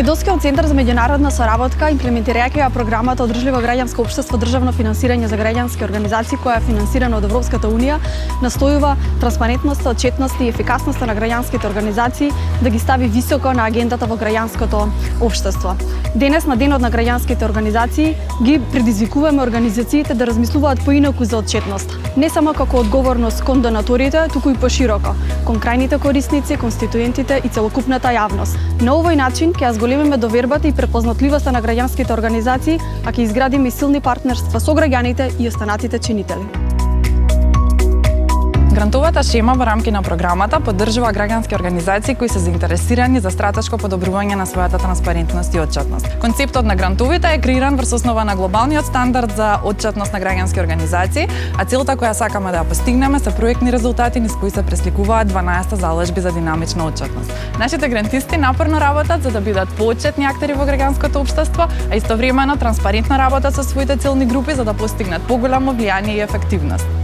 Македонскиот центар за меѓународна соработка, имплементирајќи ја програмата Одржливо граѓанско општество државно финансирање за граѓански организации, која е финансирана од Европската унија, настојува транспарентноста, отчетноста и ефикасноста на граѓанските организации да ги стави високо на агендата во граѓанското општество. Денес, на денот на граѓанските организации, ги предизвикуваме организациите да размислуваат поинаку за отчетност, не само како одговорност кон донаторите, туку и пошироко, кон крајните корисници, конституентите и целокупната јавност. На овој начин ќе ја зголемиме довербата и препознатливоста на граѓанските организации, а ќе изградиме и силни партнерства со граѓаните и останатите чинители. Грантовата шема во рамки на програмата поддржува граѓански организации кои се заинтересирани за стратешко подобрување на својата транспарентност и отчетност. Концептот на грантовите е креиран врз основа на глобалниот стандард за отчетност на граѓански организации, а целта која сакаме да ја постигнеме се проектни резултати низ кои се пресликуваат 12 залежби за динамична отчетност. Нашите грантисти напорно работат за да бидат поотчетни актери во граѓанското општество, а истовремено транспарентно работат со своите целни групи за да постигнат поголемо влијание и ефективност.